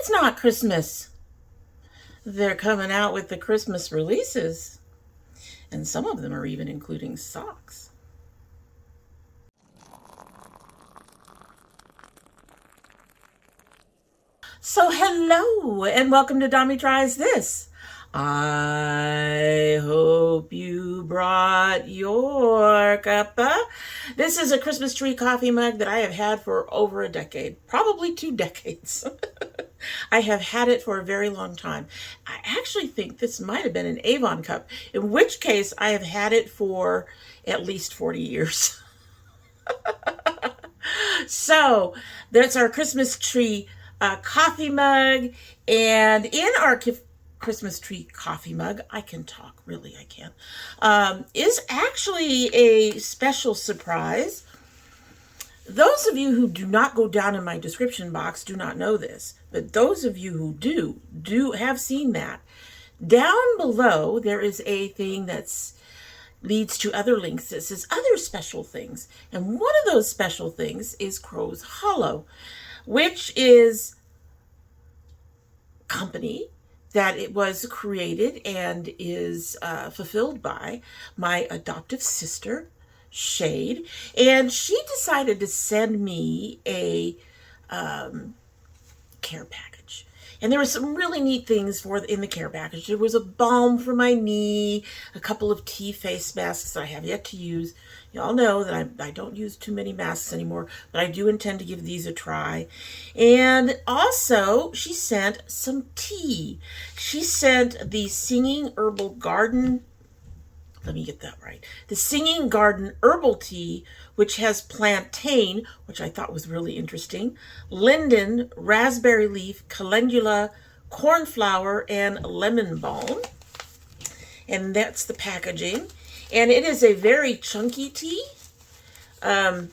it's not Christmas. They're coming out with the Christmas releases, and some of them are even including socks. So hello, and welcome to Domytriesthis This. I hope you brought your cuppa. This is a Christmas tree coffee mug that I have had for over a decade, probably 2 decades. I have had it for a very long time. I actually think this might have been an Avon cup, in which case I have had it for at least 40 years. So that's our Christmas tree coffee mug, and in our Christmas tree coffee mug, I can talk, really I can, is actually a special surprise. Those of you who do not go down in my description box do not know this, but those of you who do have seen that. Down below, there is a thing that's leads to other links that says other special things, and one of those special things is Crow's Hollow, which is a company that it was created and is fulfilled by my adoptive sister, Shade, and she decided to send me a care package. And there were some really neat things in the care package. There was a balm for my knee, a couple of tea face masks that I have yet to use. Y'all know that I don't use too many masks anymore, but I do intend to give these a try. And also, she sent some tea. She sent the Singing Herbal Garden, let me get that right, the Singing Garden Herbal Tea, which has plantain, which I thought was really interesting, linden, raspberry leaf, calendula, cornflower, and lemon balm. And that's the packaging. And it is a very chunky tea. I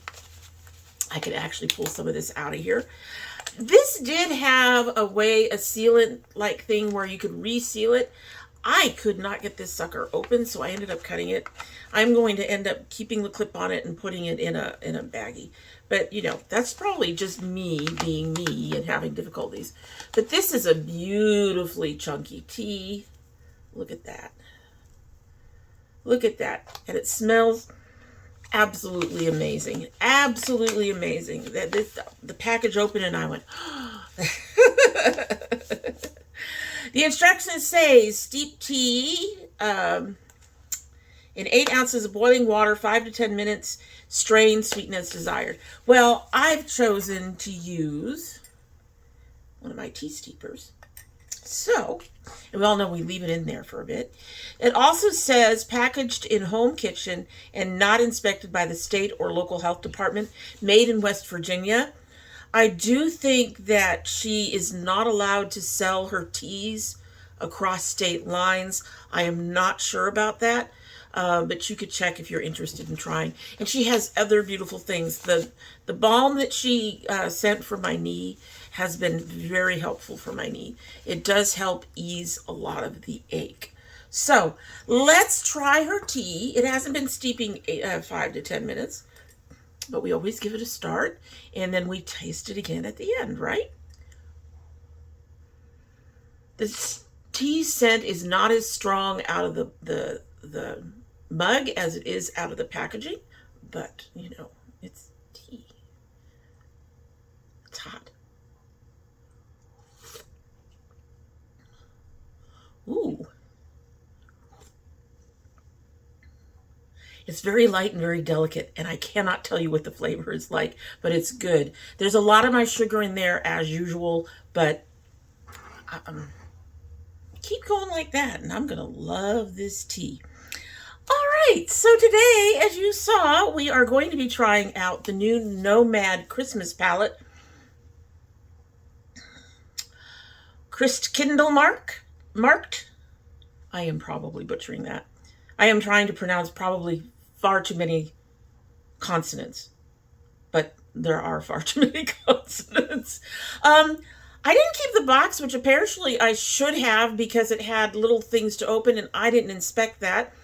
could actually pull some of this out of here. This did have a sealant-like thing where you could reseal it. I could not get this sucker open, so I ended up cutting it. I'm going to end up keeping the clip on it and putting it in a baggie. But, you know, that's probably just me being me and having difficulties. But this is a beautifully chunky tea. Look at that. Look at that. And it smells absolutely amazing. Absolutely amazing. The package opened and I went, The instructions say steep tea in 8 ounces of boiling water, 5 to 10 minutes, strain, sweeten as desired. Well, I've chosen to use one of my tea steepers. So, and we all know we leave it in there for a bit. It also says packaged in home kitchen and not inspected by the state or local health department, made in West Virginia. I do think that she is not allowed to sell her teas across state lines. I am not sure about that, but you could check if you're interested in trying. And she has other beautiful things. The balm that she sent for my knee has been very helpful for my knee. It does help ease a lot of the ache. So let's try her tea. It hasn't been steeping 5 to 10 minutes. But we always give it a start, and then we taste it again at the end, right? The tea scent is not as strong out of the mug as it is out of the packaging, but, you know, it's tea. It's hot. Ooh. It's very light and very delicate, and I cannot tell you what the flavor is like, but it's good. There's a lot of my sugar in there as usual, but keep going like that, and I'm going to love this tea. All right, so today, as you saw, we are going to be trying out the new Nomad Christmas palette. Christkindlmarkt. I am probably butchering that. I am trying to pronounce probably far too many consonants, but there are far too many consonants. I didn't keep the box, which apparently I should have because it had little things to open and I didn't inspect that.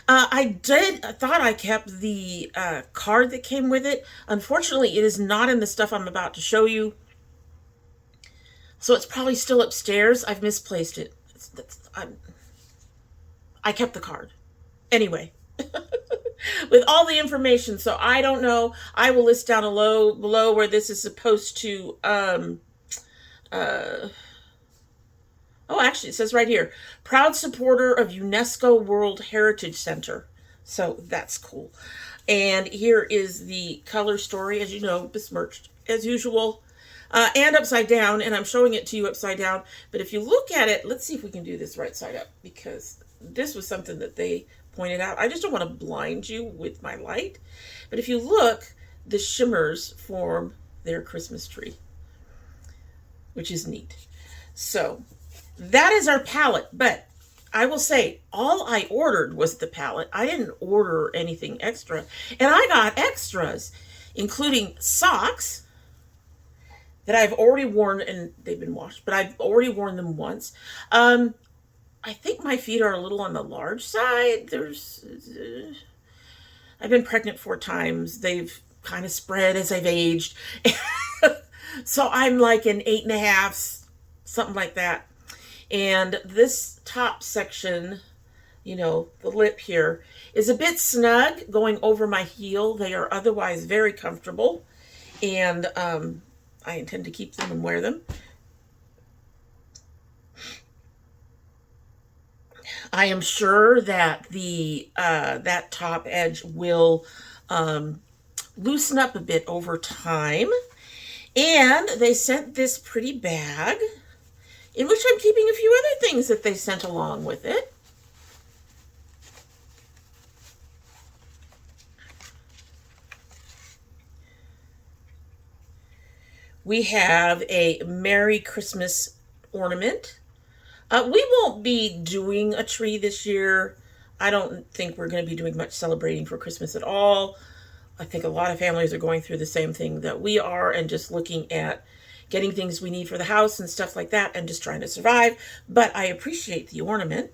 I thought I kept the card that came with it. Unfortunately, it is not in the stuff I'm about to show you. So it's probably still upstairs. I've misplaced it. I kept the card. Anyway, with all the information. So I don't know. I will list down below where this is supposed to, oh, actually, it says right here, proud supporter of UNESCO World Heritage Center. So that's cool. And here is the color story, as you know, besmirched as usual, and upside down. And I'm showing it to you upside down. But if you look at it, let's see if we can do this right side up, because this was something that they pointed out. I just don't want to blind you with my light. But if you look, the shimmers form their Christmas tree, which is neat. So that is our palette. But I will say, all I ordered was the palette. I didn't order anything extra. And I got extras, including socks that I've already worn, and they've been washed, but I've already worn them once. I think my feet are a little on the large side. I've been pregnant 4 times. They've kind of spread as I've aged. So I'm like an 8.5, something like that. And this top section, you know, the lip here, is a bit snug going over my heel. They are otherwise very comfortable. And I intend to keep them and wear them. I am sure that the that top edge will loosen up a bit over time. And they sent this pretty bag, in which I'm keeping a few other things that they sent along with it. We have a Merry Christmas ornament. We won't be doing a tree this year. I don't think we're going to be doing much celebrating for Christmas at all. I think a lot of families are going through the same thing that we are, and just looking at getting things we need for the house and stuff like that, and just trying to survive. But I appreciate the ornament.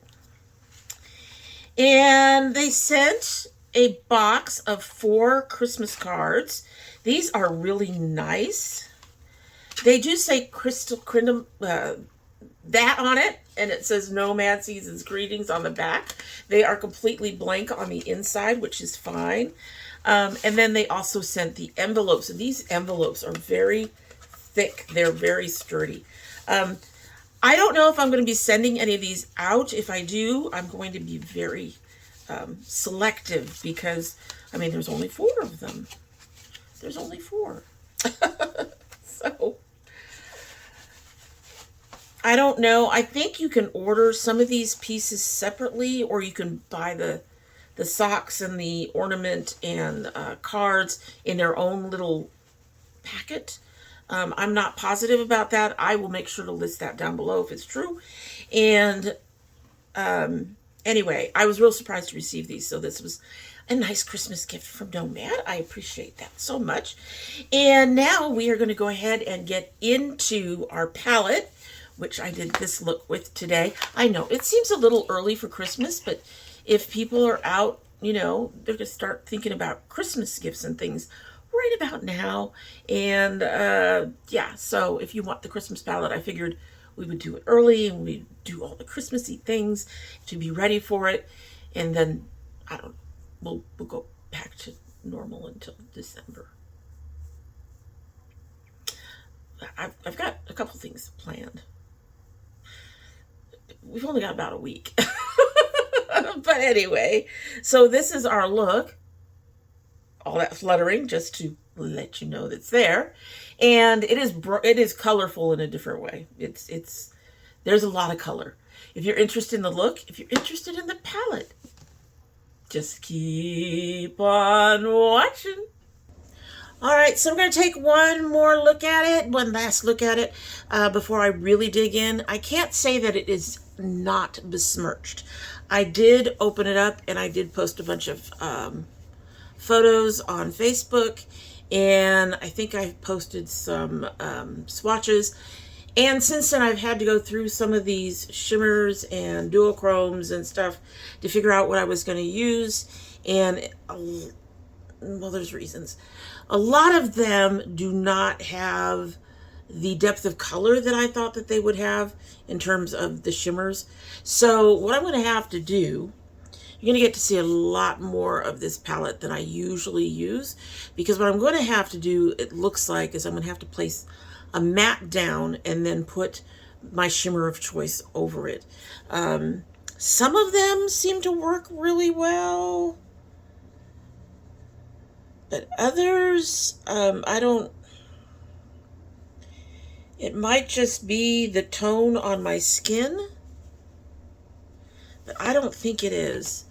And they sent a box of 4 Christmas cards. These are really nice. They do say that on it, and it says Nomad Seasons Greetings on the back. They are completely blank on the inside, which is fine. And then they also sent the envelopes, and these envelopes are very thick. They're very sturdy. I don't know if I'm going to be sending any of these out. If I do, I'm going to be very selective, because, I mean, there's only 4 of them. There's only 4. So I don't know. I think you can order some of these pieces separately, or you can buy the socks and the ornament and cards in their own little packet. I'm not positive about that. I will make sure to list that down below if it's true. And anyway, I was real surprised to receive these. So this was a nice Christmas gift from Nomad. I appreciate that so much. And now we are going to go ahead and get into our palette, which I did this look with today. I know it seems a little early for Christmas, but if people are out, you know, they're going to start thinking about Christmas gifts and things right about now. And yeah, so if you want the Christmas palette, I figured we would do it early, and we'd do all the Christmassy things to be ready for it. And then, I don't know, we'll go back to normal until December. I've got a couple things planned. We've only got about a week. But anyway, so this is our look. All that fluttering, just to let you know that's there. And it is colorful in a different way. There's a lot of color. If you're interested in the look, if you're interested in the palette, just keep on watching. All right, so I'm going to take one last look at it before I really dig in. I can't say that it is not besmirched. I did open it up, and I did post a bunch of photos on Facebook, and I think I've posted some swatches. And since then, I've had to go through some of these shimmers and duochromes and stuff to figure out what I was going to use. And, well, there's reasons. A lot of them do not have the depth of color that I thought that they would have in terms of the shimmers. So what I'm going to have to do, you're going to get to see a lot more of this palette than I usually use, because what I'm going to have to do, it looks like, is I'm going to have to place a matte down and then put my shimmer of choice over it. Some of them seem to work really well, but others, I don't. It might just be the tone on my skin, but I don't think it is.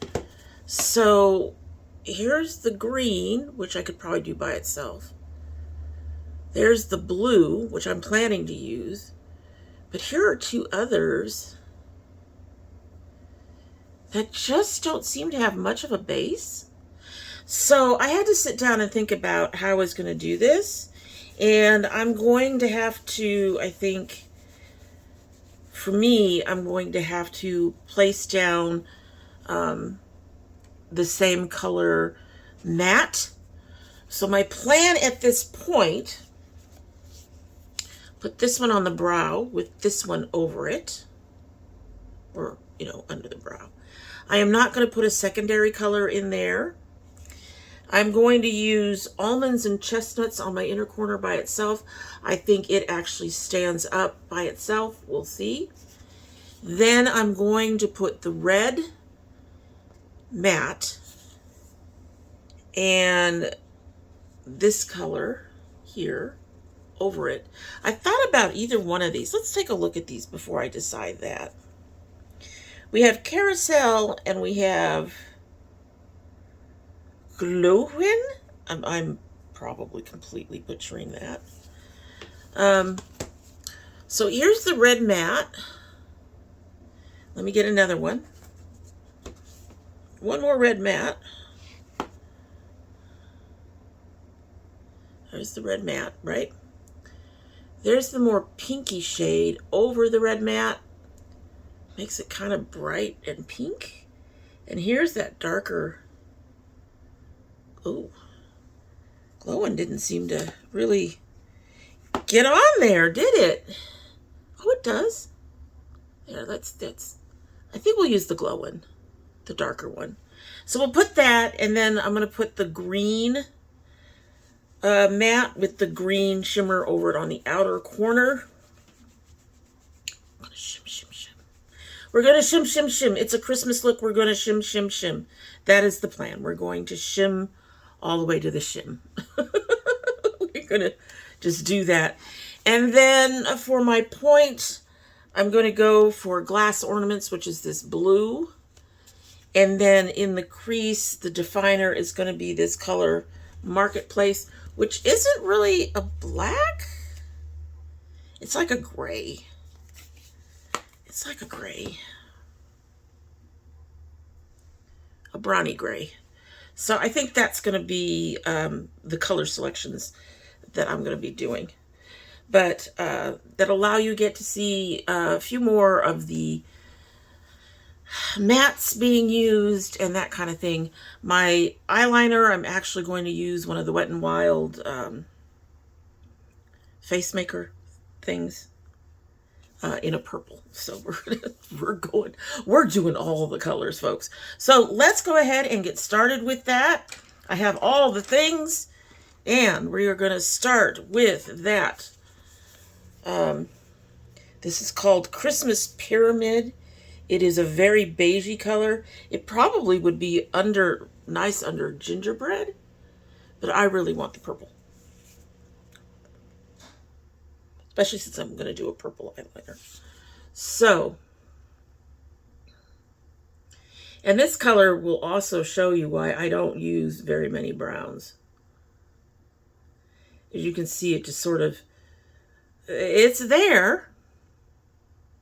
So here's the green, which I could probably do by itself. There's the blue, which I'm planning to use. But here are two others that just don't seem to have much of a base. So I had to sit down and think about how I was going to do this. And I'm going to have to, I think, for me, I'm going to have to place down the same color matte. So my plan at this point, put this one on the brow with this one over it, or, you know, under the brow. I am not going to put a secondary color in there. I'm going to use Almonds and Chestnuts on my inner corner by itself. I think it actually stands up by itself. We'll see. Then I'm going to put the red matte and this color here over it. I thought about either one of these. Let's take a look at these before I decide that. We have Carousel and we have Glowin. I'm probably completely butchering that. So here's the red matte. Let me get another one. One more red matte. There's the red matte, right? There's the more pinky shade over the red matte. Makes it kind of bright and pink. And here's that darker. Oh, Glowing didn't seem to really get on there, did it? Oh, it does. There, that's. I think we'll use the Glowing, the darker one. So we'll put that, and then I'm going to put the green matte with the green shimmer over it on the outer corner. I'm going to shim, shim, shim. We're going to shim, shim, shim. It's a Christmas look. We're going to shim, shim, shim. That is the plan. We're going to shim all the way to the shim. We're going to just do that. And then for my point, I'm going to go for glass ornaments, which is this blue. And then in the crease, the definer is going to be this color Marketplace, which isn't really a black. It's like a gray. It's like a gray. A brawny gray. So I think that's going to be the color selections that I'm going to be doing. But that allow you get to see a few more of the mattes being used and that kind of thing. My eyeliner, I'm actually going to use one of the Wet n Wild face maker things in a purple. So we're doing all the colors, folks. So let's go ahead and get started with that. I have all the things, and we are going to start with that. This is called Christmas Pyramid. It is a very beigey color. It probably would be nice under gingerbread, but I really want the purple. Especially since I'm going to do a purple eyeliner. So, and this color will also show you why I don't use very many browns. As you can see, it just sort of, it's there.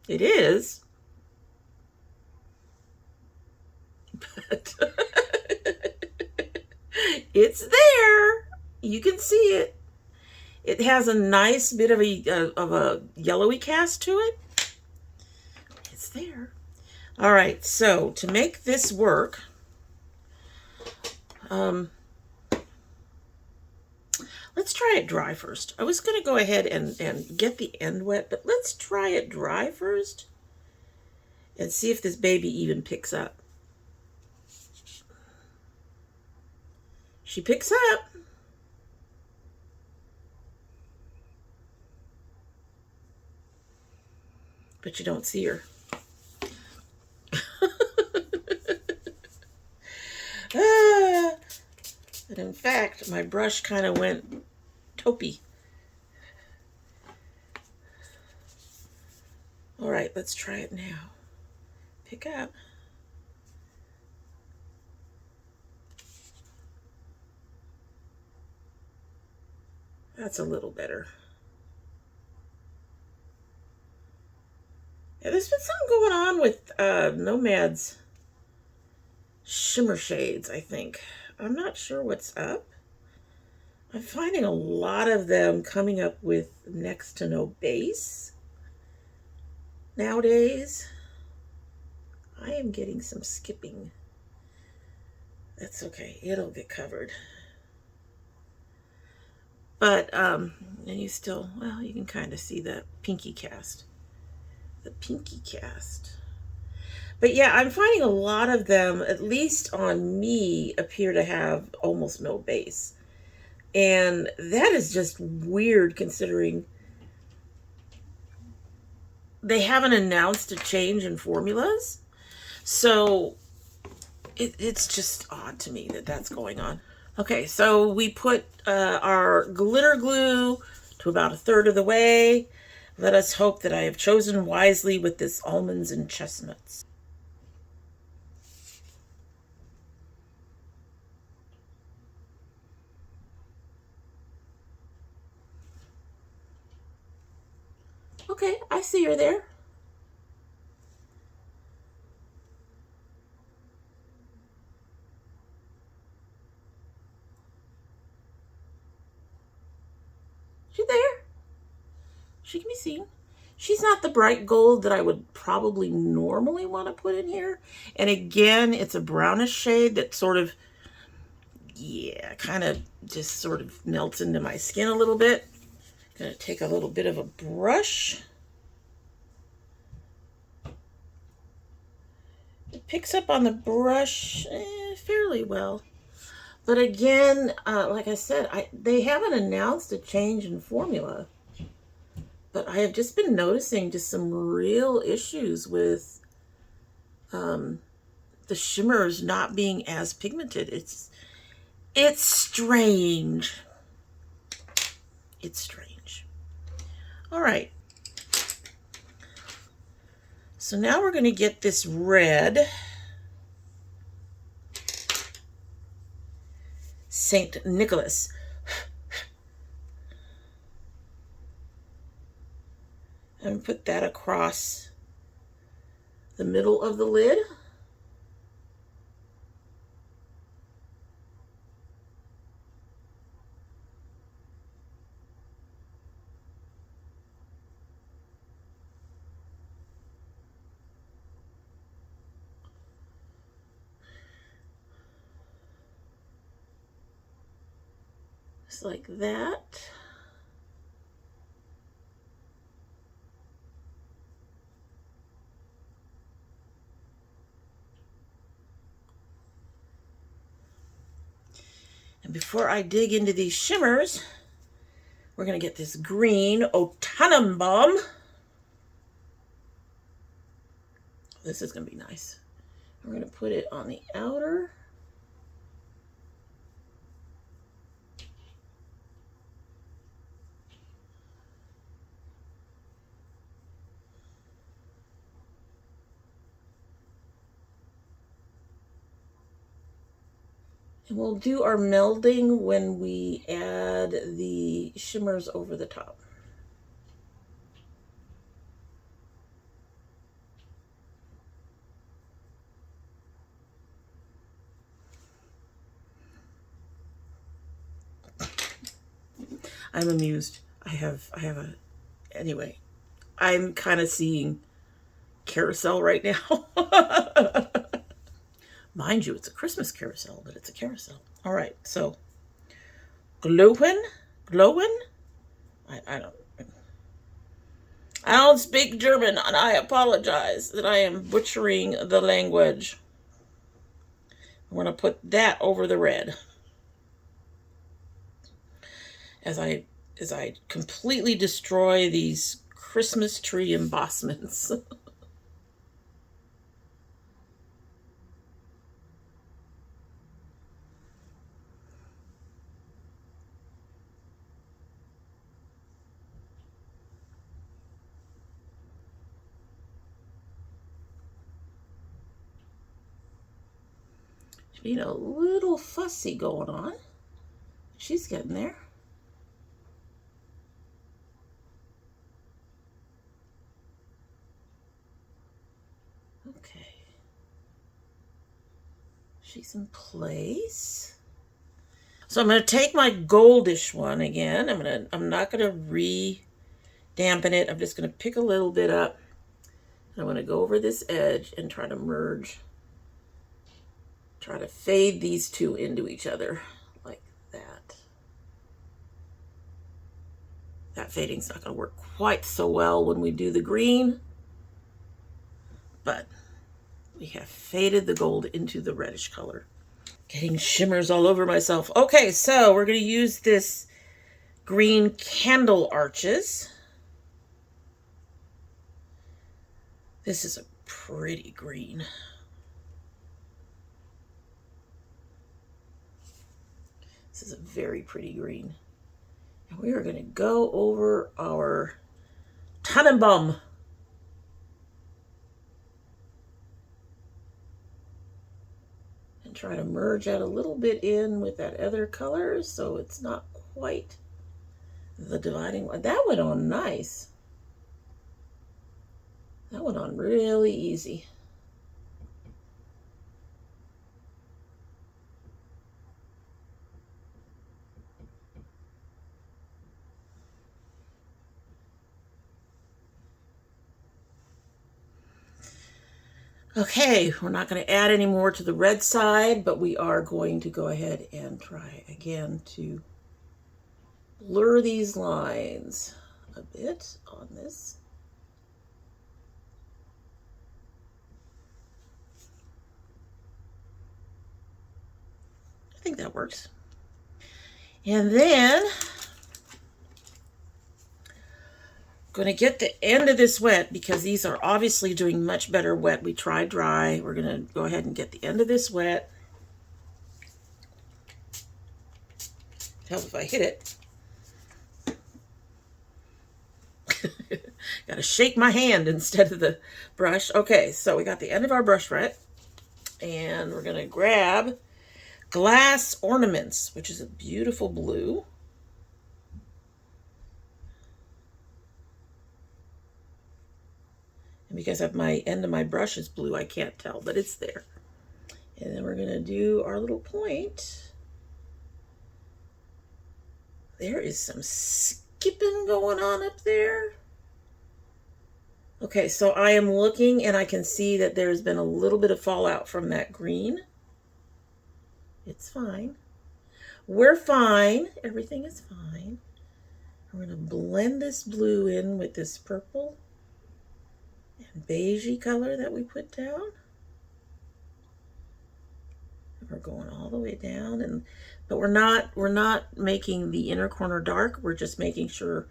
It is. But it's there. You can see it. It has a nice bit of a yellowy cast to it. It's there. All right, so to make this let's Let's try it dry first. I was going to go ahead and get the end wet, but let's try it dry first and see if this baby even picks up. She picks up. But you don't see her. And in fact, my brush kind of went taupey. All right, let's try it now. Pick up. That's a little better. Yeah, there's been something going on with Nomad's shimmer shades, I think. I'm not sure what's up. I'm finding a lot of them coming up with next to no base nowadays. I am getting some skipping. That's okay, it'll get covered. But, and you still, well, you can kind of see the pinky cast. The pinky cast. But yeah, I'm finding a lot of them, at least on me, appear to have almost no base. And that is just weird considering they haven't announced a change in formulas. So it's just odd to me that that's going on. Okay, so we put our glitter glue to about 1/3 of the way. Let us hope that I have chosen wisely with this almonds and chestnuts. Okay, I see her there. She's there. She can be seen. She's not the bright gold that I would probably normally want to put in here. And again, it's a brownish shade that sort of, yeah, kind of just sort of melts into my skin a little bit. Gonna take a little bit of a brush. It picks up on the brush fairly well. But again, like I said, they haven't announced a change in formula. But I have just been noticing just some real issues with the shimmers not being as pigmented. It's strange. It's strange. All right. So now we're going to get this red St. Nicholas. And put that across the middle of the lid. Just like that. And before I dig into these shimmers, we're going to get this green Autumn Balm. This is going to be nice. We're going to put it on the outer. And we'll do our melding when we add the shimmers over the top. I'm amused. Anyway, I'm kind of seeing carousel right now. Mind you, it's a Christmas carousel, but it's a carousel. All right, so glowing Glowen? I don't speak German, and I apologize that I am butchering the language. I'm going to put that over the red as I completely destroy these Christmas tree embossments. She's being a little fussy going on. She's getting there. Okay. She's in place. So I'm going to take my goldish one again. I'm not going to re-dampen it. I'm just going to pick a little bit up. I'm going to go over this edge and try to merge. Try to fade these two into each other like that. That fading's not going to work quite so well when we do the green, but we have faded the gold into the reddish color. Getting shimmers all over myself. Okay, so we're going to use this green candle arches. This is a pretty green. This is a very pretty green. And we are going to go over our Tannenbaum. And try to merge out a little bit in with that other color so it's not quite the dividing line. That went on nice. That went on really easy. Okay, we're not going to add any more to the red side, but we are going to go ahead and try again to blur these lines a bit on this. I think that works. And then going to get the end of this wet because these are obviously doing much better wet. We tried dry. We're going to go ahead and get the end of this wet. Help if I hit it. Got to shake my hand instead of the brush. Okay, so we got the end of our brush wet. And we're going to grab Glass Ornaments, which is a beautiful blue. And because my end of my brush is blue, I can't tell, but it's there. And then we're going to do our little point. There is some skipping going on up there. Okay, so I am looking and I can see that there's been a little bit of fallout from that green. It's fine. We're fine. Everything is fine. We're going to blend this blue in with this purple and beigey color that we put down. And we're going all the way down, but we're not making the inner corner dark. We're just making sure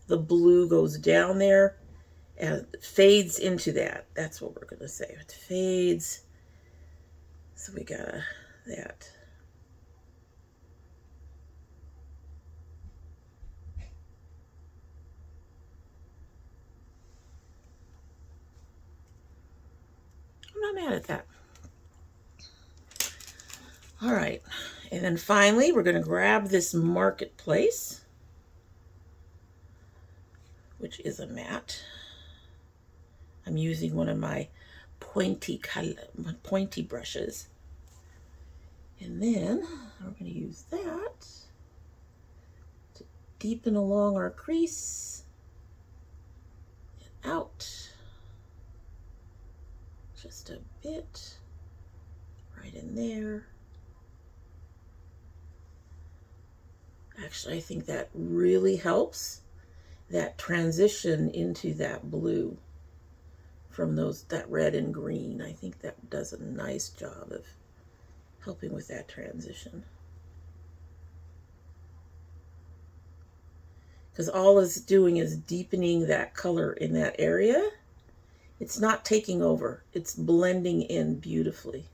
the blue goes down there and fades into that. That's what we're going to say. It fades. So we got that. I'm not mad at that. All right, and then finally we're going to grab this Marketplace, which is a matte. I'm using one of my pointy brushes, and then we're going to use that to deepen along our crease and out just a bit right in there. I Actually, I think that really helps that transition into that blue from that red and green. I think that does a nice job of helping with that transition. Because all it's doing is deepening that color in that area. It's not taking over. It's blending in beautifully.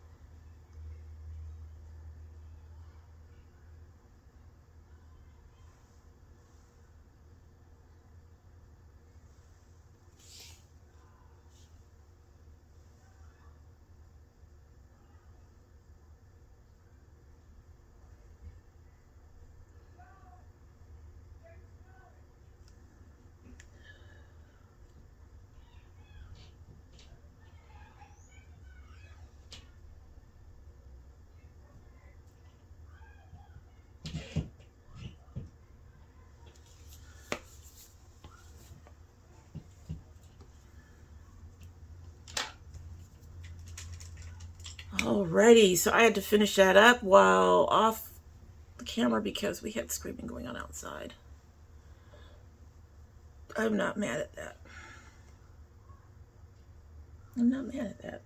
Alrighty, so I had to finish that up while off the camera because we had screaming going on outside. I'm not mad at that. I'm not mad at that.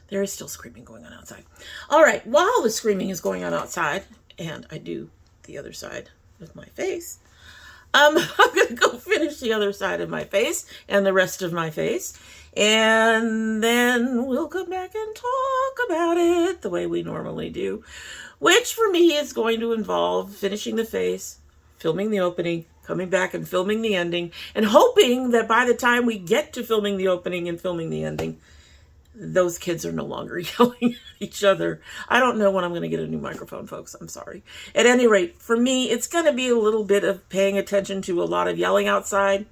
There is still screaming going on outside. All right, while the screaming is going on outside, and I do the other side of my face, I'm going to go finish the other side of my face and the rest of my face, and then we'll come back and talk about it the way we normally do, which for me is going to involve finishing the face, filming the opening, coming back and filming the ending, and hoping that by the time we get to filming the opening and filming the ending, those kids are no longer yelling at each other. I don't know when I'm going to get a new microphone, folks. I'm sorry. At any rate, for me, it's going to be a little bit of paying attention to a lot of yelling outside.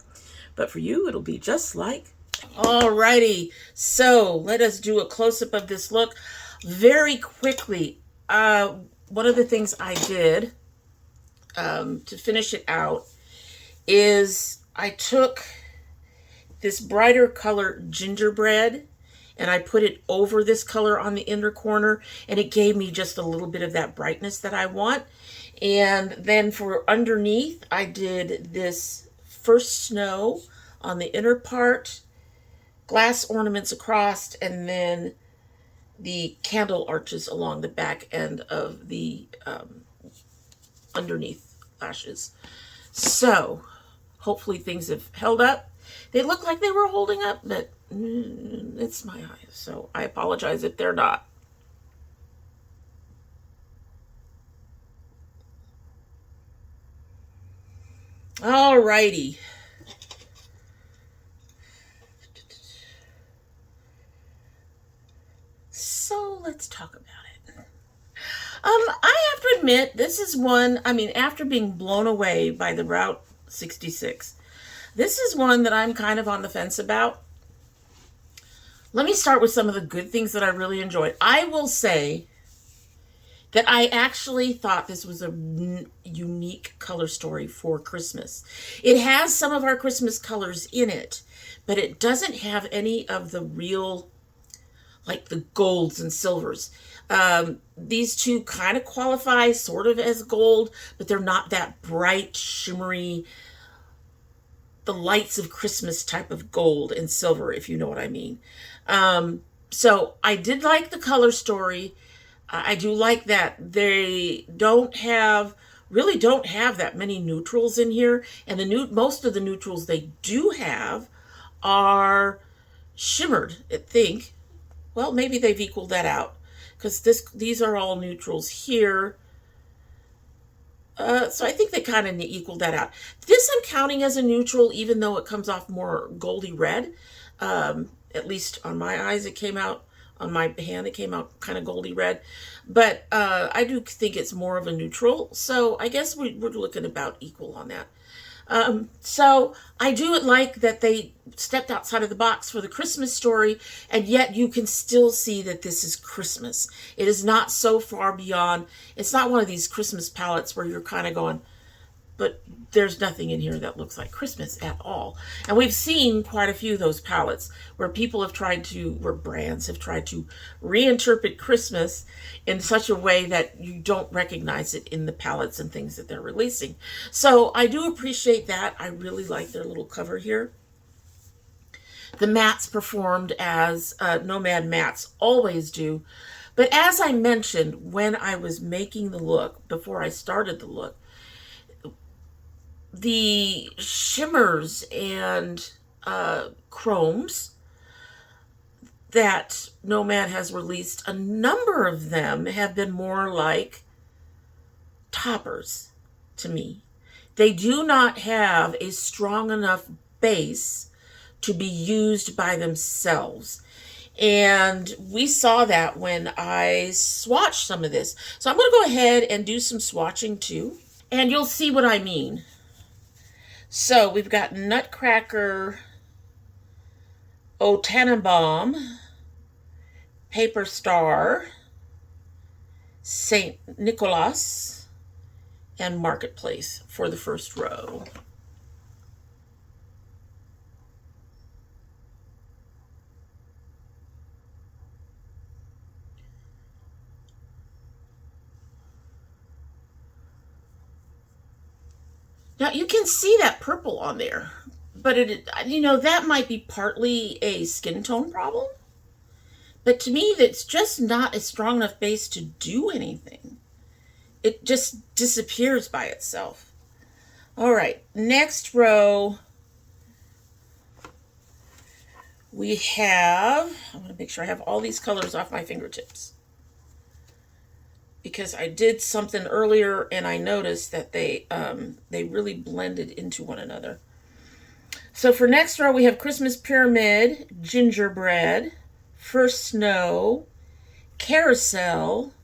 But for you, it'll be just like... Alrighty. So let us do a close-up of this look very quickly. One of the things I did to finish it out is I took this brighter color gingerbread and I put it over this color on the inner corner, and it gave me just a little bit of that brightness that I want. And then for underneath, I did this first snow on the inner part, glass ornaments across, and then the candle arches along the back end of the underneath lashes. So hopefully things have held up. They look like they were holding up, but it's my eyes, so I apologize if they're not. Alrighty. So let's talk about it. I have to admit, this is one, after being blown away by the Route 66, this is one that I'm kind of on the fence about. Let me start with some of the good things that I really enjoyed. I will say that I actually thought this was a unique color story for Christmas. It has some of our Christmas colors in it, but it doesn't have any of the real, like the golds and silvers. These two kind of qualify sort of as gold, but they're not that bright, shimmery, the lights of Christmas type of gold and silver, if you know what I mean. So I did like the color story. I do like that they really don't have that many neutrals in here, and most of the neutrals they do have are shimmered, I think. Well, maybe they've equaled that out, because these are all neutrals here. So I think they kind of equaled that out. This I'm counting as a neutral, even though it comes off more goldy red. At least on my eyes, it came out. On my hand, it came out kind of goldy red. But I do think it's more of a neutral. So I guess we're looking about equal on that. So I do like that they stepped outside of the box for the Christmas story, and yet you can still see that this is Christmas. It is not so far beyond. It's not one of these Christmas palettes where you're kind of going, but there's nothing in here that looks like Christmas at all. And we've seen quite a few of those palettes where people have tried to, where brands have tried to reinterpret Christmas in such a way that you don't recognize it in the palettes and things that they're releasing. So I do appreciate that. I really like their little cover here. The mattes performed as Nomad mattes always do. But as I mentioned when I was making the look, before I started the look, the shimmers and chromes that Nomad has released, a number of them have been more like toppers to me. They do not have a strong enough base to be used by themselves. And we saw that when I swatched some of this. So I'm going to go ahead and do some swatching too, and you'll see what I mean. So we've got Nutcracker, O Tannenbaum, Paper Star, St. Nicholas, and Marketplace for the first row. Now you can see that purple on there, but that might be partly a skin tone problem. But to me, that's just not a strong enough base to do anything. It just disappears by itself. All right, next row, we have, I want to make sure I have all these colors off my fingertips, because I did something earlier and I noticed that they really blended into one another. So for next row, we have Christmas Pyramid, Gingerbread, First Snow, Carousel,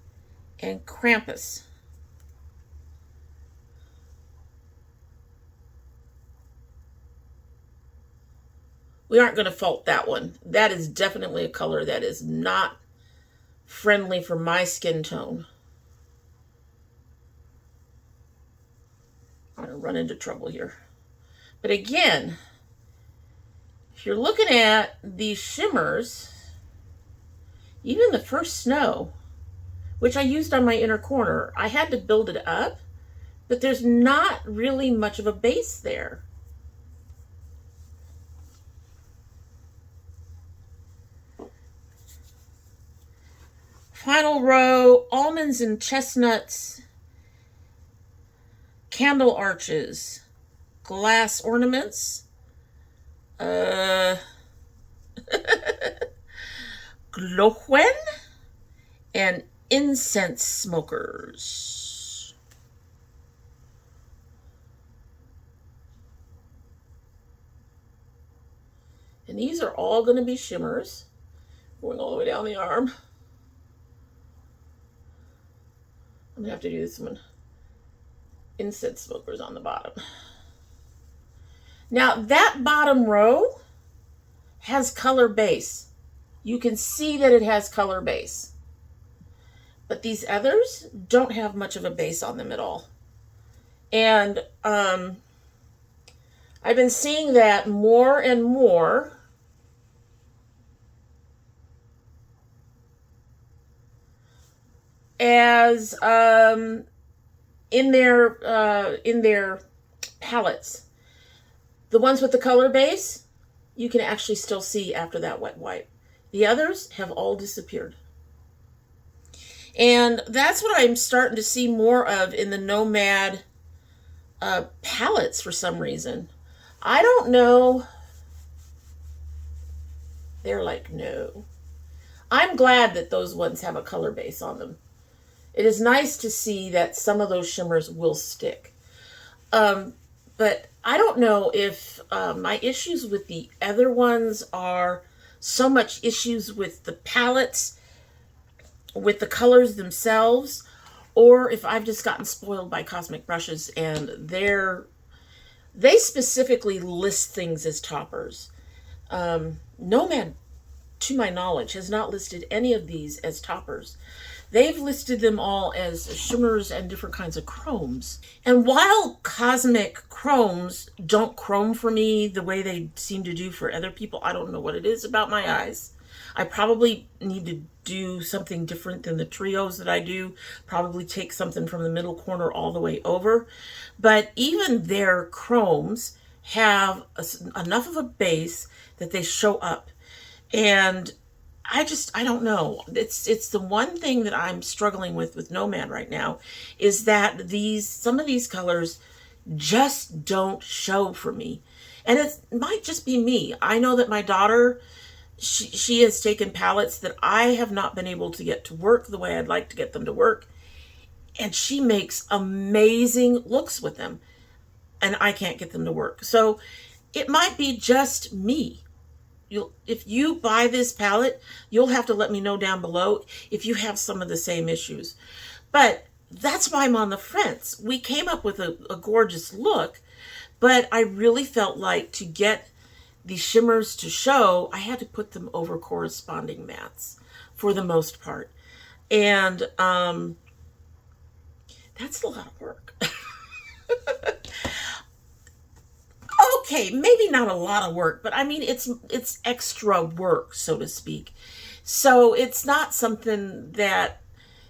and Krampus. We aren't going to fault that one. That is definitely a color that is not friendly for my skin tone. I'm going to run into trouble here. But again, if you're looking at these shimmers, even the First Snow, which I used on my inner corner, I had to build it up, but there's not really much of a base there. Final row, Almonds and Chestnuts, Candle Arches, Glass Ornaments, Glowen, and Incense Smokers. And these are all going to be shimmers, going all the way down the arm. I'm going to have to do this one. Incense Smokers on the bottom. Now that bottom row has color base. You can see that it has color base. But these others don't have much of a base on them at all. And I've been seeing that more and more. As in their palettes. The ones with the color base, you can actually still see after that wet wipe. The others have all disappeared. And that's what I'm starting to see more of in the Nomad palettes for some reason. I don't know. They're like, no. I'm glad that those ones have a color base on them. It is nice to see that some of those shimmers will stick. But I don't know if my issues with the other ones are so much issues with the palettes, with the colors themselves, or if I've just gotten spoiled by Cosmic Brushes and they specifically list things as toppers. Nomad, to my knowledge, has not listed any of these as toppers. they've listed them all as shimmers and different kinds of chromes. And while cosmic chromes don't chrome for me the way they seem to do for other people, I don't know what it is about my eyes. I probably need to do something different than the trios that I do, probably take something from the middle corner all the way over. But even their chromes have enough of a base that they show up. And I don't know. It's the one thing that I'm struggling with Nomad right now, is that some of these colors just don't show for me. And it might just be me. I know that my daughter, she has taken palettes that I have not been able to get to work the way I'd like to get them to work, and she makes amazing looks with them, and I can't get them to work. So it might be just me. If you buy this palette, you'll have to let me know down below if you have some of the same issues. But that's why I'm on the fence. We came up with a gorgeous look, but I really felt like to get the shimmers to show, I had to put them over corresponding mattes for the most part. And that's a lot of work. Okay, maybe not a lot of work, but I mean, it's extra work, so to speak. So it's not something that,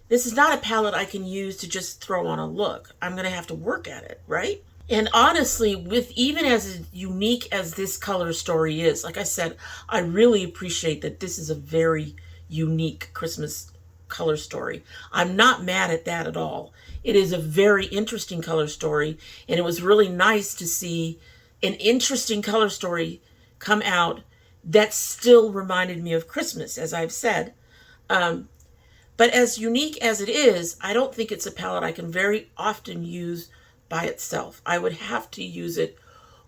this is not a palette I can use to just throw on a look. I'm going to have to work at it, right? And honestly, with even as unique as this color story is, like I said, I really appreciate that this is a very unique Christmas color story. I'm not mad at that at all. It is a very interesting color story, and it was really nice to see an interesting color story come out that still reminded me of Christmas, as I've said. But as unique as it is, I don't think it's a palette I can very often use by itself. I would have to use it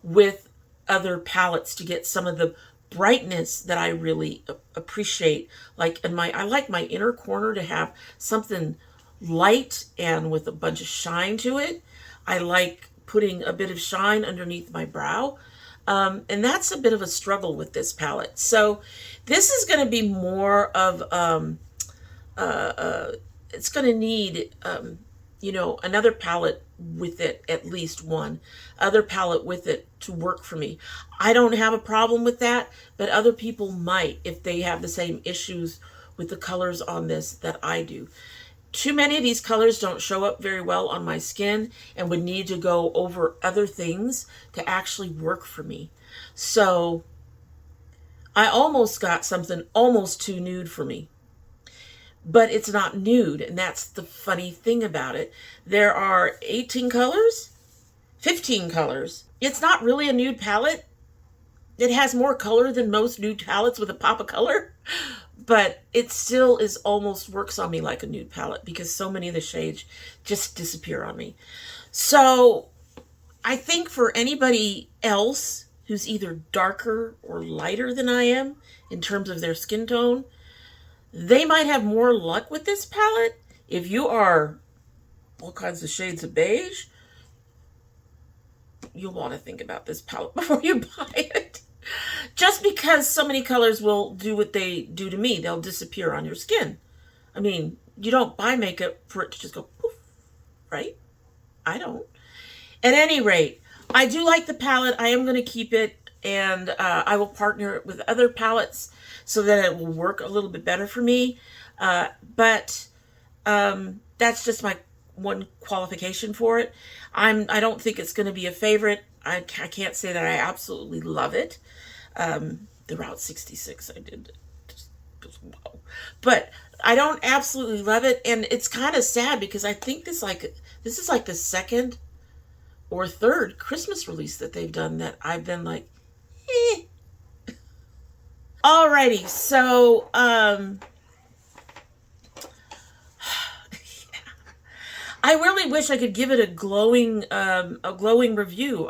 with other palettes to get some of the brightness that I really appreciate. Like I like my inner corner to have something light and with a bunch of shine to it. I like putting a bit of shine underneath my brow. And that's a bit of a struggle with this palette. So this is going to be more of, it's going to need, another palette with it, at least one other palette with it to work for me. I don't have a problem with that, but other people might if they have the same issues with the colors on this that I do. Too many of these colors don't show up very well on my skin and would need to go over other things to actually work for me. So I almost got something almost too nude for me. But it's not nude, and that's the funny thing about it. There are 18 colors, 15 colors. It's not really a nude palette. It has more color than most nude palettes with a pop of color, but it still almost works on me like a nude palette because so many of the shades just disappear on me. So I think for anybody else who's either darker or lighter than I am in terms of their skin tone, they might have more luck with this palette. If you are all kinds of shades of beige, you'll want to think about this palette before you buy it. Just because so many colors will do what they do to me. They'll disappear on your skin. I mean, you don't buy makeup for it to just go poof, right? I don't. At any rate, I do like the palette. I am going to keep it, and I will partner it with other palettes so that it will work a little bit better for me. But that's just my one qualification for it. I don't think it's going to be a favorite. I can't say that I absolutely love it. The Route 66 I did. Just wow. But I don't absolutely love it, and it's kind of sad because I think this is like the second or third Christmas release that they've done that I've been like, eh. Alrighty, so I really wish I could give it a glowing review.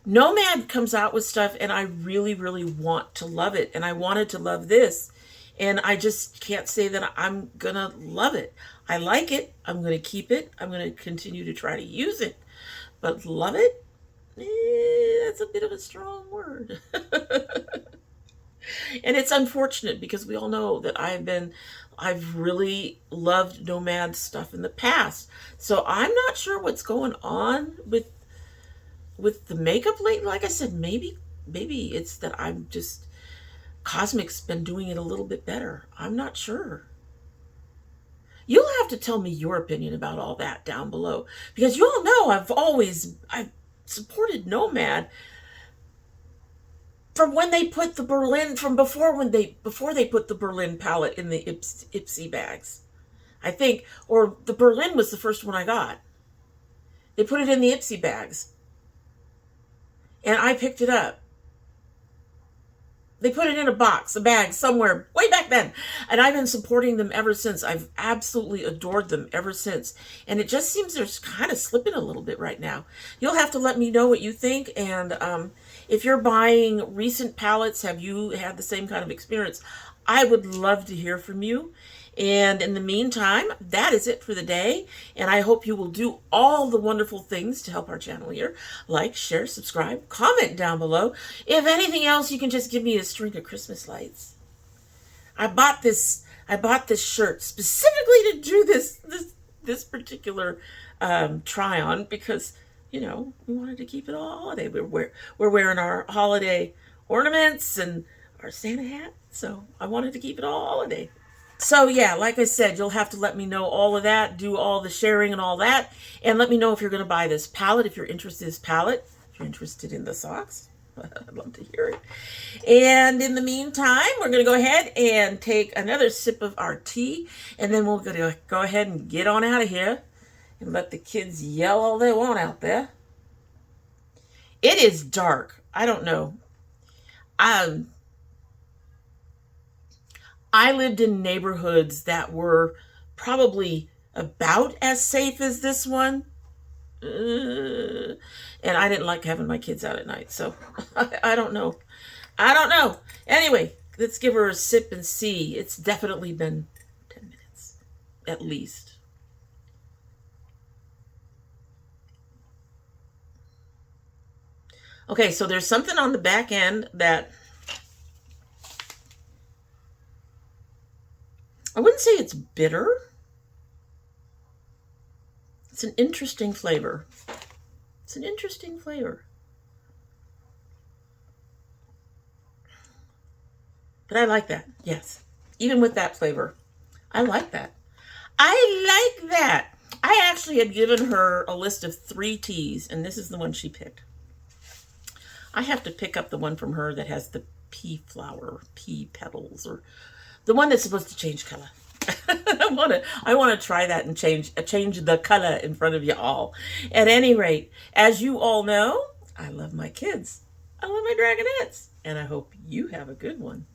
Nomad comes out with stuff, and I really, really want to love it, and I wanted to love this, and I just can't say that I'm gonna love it. I like it. I'm gonna keep it. I'm gonna continue to try to use it, but love it? That's a bit of a strong word. And it's unfortunate because we all know that I've really loved Nomad stuff in the past. So I'm not sure what's going on with the makeup lately. Like I said, maybe it's that I'm just, Cosmic's been doing it a little bit better. I'm not sure. You'll have to tell me your opinion about all that down below, because you all know I've supported Nomad from when they put the Berlin, from before they put the Berlin palette in the Ipsy bags, I think, or the Berlin was the first one I got. They put it in the Ipsy bags, and I picked it up. They put it in a box, a bag somewhere way back then. And I've been supporting them ever since. I've absolutely adored them ever since. And it just seems they're kind of slipping a little bit right now. You'll have to let me know what you think. And if you're buying recent palettes, have you had the same kind of experience? I would love to hear from you. And in the meantime, that is it for the day. And I hope you will do all the wonderful things to help our channel here. Like, share, subscribe, comment down below. If anything else, you can just give me a string of Christmas lights. I bought this shirt specifically to do this particular try on because, you know, we wanted to keep it all holiday. We're wearing our holiday ornaments and our Santa hat. So I wanted to keep it all holiday. So yeah, like I said, you'll have to let me know all of that, do all the sharing and all that, and let me know if you're going to buy this palette, if you're interested in this palette, if you're interested in the socks. I'd love to hear it. And in the meantime, we're going to go ahead and take another sip of our tea, and then we're going to go ahead and get on out of here and let the kids yell all they want out there. It is dark. I don't know. I lived in neighborhoods that were probably about as safe as this one. And I didn't like having my kids out at night, so I don't know. I don't know. Anyway, let's give her a sip and see. It's definitely been 10 minutes, at least. Okay, so there's something on the back end that I wouldn't say it's bitter. It's an interesting flavor. It's an interesting flavor. But I like that, yes. Even with that flavor, I like that. I like that. I actually had given her a list of 3 teas, and this is the one she picked. I have to pick up the one from her that has the pea flower, pea petals, or the one that's supposed to change color. I want to try that and change the color in front of you all. At any rate, as you all know, I love my kids. I love my dragonettes. And I hope you have a good one.